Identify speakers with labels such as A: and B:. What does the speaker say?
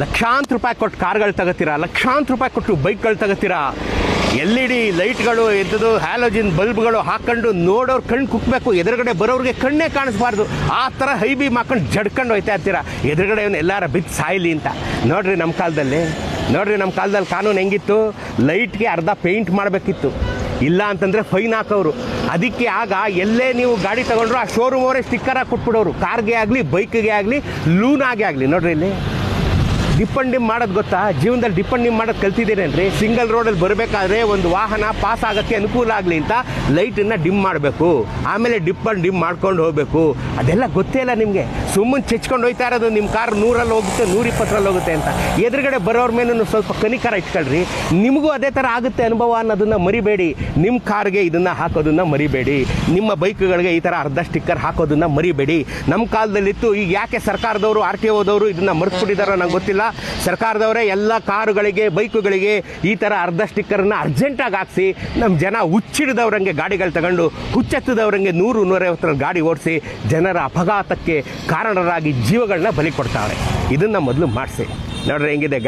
A: ಲಕ್ಷಾಂತರ ರೂಪಾಯಿ ಕೊಟ್ಟು ಕಾರ್ಗಳು ತಗೋತೀರಾ, ಲಕ್ಷಾಂತರ ರೂಪಾಯಿ ಕೊಟ್ಟು ಬೈಕ್ಗಳು ತಗೋತೀರಾ, LED ಲೈಟ್ಗಳು ಎದ್ದದು ಹ್ಯಾಲೋಜಿನ್ ಬಲ್ಬ್ಗಳು ಹಾಕೊಂಡು ನೋಡೋರು ಕಣ್ಣು ಕುಕ್ಕಬೇಕು, ಎದುರುಗಡೆ ಬರೋರಿಗೆ ಕಣ್ಣೇ ಕಾಣಿಸ್ಬಾರ್ದು, ಆ ಥರ ಹೈ ಬೀಮ್ ಹಾಕೊಂಡು ಜಡ್ಕೊಂಡು ಹೋಯ್ತಾ ಇರ್ತೀರ, ಎದುರುಗಡೆ ಎಲ್ಲಾರ ಬಿದ್ದು ಸಾಯ್ಲಿ ಅಂತ. ನೋಡ್ರಿ ನಮ್ಮ ಕಾಲದಲ್ಲಿ ಕಾನೂನು ಹೆಂಗಿತ್ತು, ಲೈಟ್ಗೆ ಅರ್ಧ ಪೇಂಟ್ ಮಾಡಬೇಕಿತ್ತು, ಇಲ್ಲ ಅಂತಂದರೆ ಫೈನ್ ಹಾಕೋರು. ಅದಕ್ಕೆ ಆಗ ಎಲ್ಲೇ ನೀವು ಗಾಡಿ ತಗೊಂಡ್ರು ಆ ಶೋರೂಮ್ ಅವರೇ ಸ್ಟಿಕ್ಕರ್ ಹಾಕಿ ಕೊಟ್ಬಿಡೋರು, ಕಾರ್ಗೆ ಆಗಲಿ ಬೈಕ್ಗೆ ಆಗಲಿ ಲೂನಾಗೆ ಆಗಲಿ. ನೋಡ್ರಿ ಇಲ್ಲಿ ಡಿಪ್ ಆ್ಯಂಡ್ ಡಿಮ್ ಮಾಡೋದು ಗೊತ್ತಾ, ಜೀವನದಲ್ಲಿ ಡಿಪ್ ಆ್ಯಂಡ್ ಡಿಮ್ ಮಾಡೋದು ಕಲ್ತಿದ್ದೀರೇನ್ರಿ? ಸಿಂಗಲ್ ರೋಡಲ್ಲಿ ಬರಬೇಕಾದ್ರೆ ಒಂದು ವಾಹನ ಪಾಸ್ ಆಗೋಕ್ಕೆ ಅನುಕೂಲ ಆಗಲಿ ಅಂತ ಲೈಟನ್ನು ಡಿಮ್ ಮಾಡಬೇಕು, ಆಮೇಲೆ ಡಿಪ್ ಆ್ಯಂಡ್ ಡಿಮ್ ಮಾಡ್ಕೊಂಡು ಹೋಗಬೇಕು. ಅದೆಲ್ಲ ಗೊತ್ತೇ ಇಲ್ಲ ನಿಮಗೆ, ಸುಮ್ಮನೆ ಚೆಚ್ಕೊಂಡು ಹೋಗ್ತಾ ಇರೋದು. ನಿಮ್ಮ ಕಾರ್ 100ರಲ್ಲಿ ಹೋಗುತ್ತೆ, 120ರಲ್ಲಿ ಹೋಗುತ್ತೆ ಅಂತ. ಎದುರುಗಡೆ ಬರೋರ ಮೇಲೂ ಸ್ವಲ್ಪ ಕನಿಕರ ಇಟ್ಕೊಳ್ರಿ, ನಿಮಗೂ ಅದೇ ಥರ ಆಗುತ್ತೆ ಅನುಭವ ಅನ್ನೋದನ್ನು ಮರಿಬೇಡಿ. ನಿಮ್ಮ ಕಾರ್ಗೆ ಇದನ್ನು ಹಾಕೋದನ್ನು ಮರಿಬೇಡಿ, ನಿಮ್ಮ ಬೈಕ್ಗಳಿಗೆ ಈ ಥರ ಅರ್ಧ ಸ್ಟಿಕ್ಕರ್ ಹಾಕೋದನ್ನು ಮರಿಬೇಡಿ. ನಮ್ಮ ಕಾಲದಲ್ಲಿತ್ತು, ಈಗ ಯಾಕೆ ಸರ್ಕಾರದವರು RTOದವರು ಇದನ್ನು ಮರೆತುಬಿಟ್ಟಿದ್ದಾರೋ ನಂಗೆ ಗೊತ್ತಿಲ್ಲ. ಸರ್ಕಾರದವರೇ ಎಲ್ಲ ಕಾರುಗಳಿಗೆ ಬೈಕುಗಳಿಗೆ ಈ ಥರ ಅರ್ಧ ಸ್ಟಿಕ್ಕರನ್ನು ಅರ್ಜೆಂಟಾಗಿ ಹಾಕಿಸಿ ನಮ್ಮ ಜನ ಹುಚ್ಚಿಡಿದವ್ರಂಗೆ ಗಾಡಿಗಳು ತಗೊಂಡು ಹುಚ್ಚೆತ್ತದವ್ರಂಗೆ 100-150 ಗಾಡಿ ಓಡಿಸಿ ಜನರ ಅಪಘಾತಕ್ಕೆ ಕಾರಣರಾಗಿ ಜೀವಗಳನ್ನ ಬಲಿ ಕೊಡ್ತಾವ್ರೆ. ಇದನ್ನು ಮೊದಲು ಮಾಡಿಸಿ. ನೋಡ್ರಿ ಹೆಂಗಿದೆ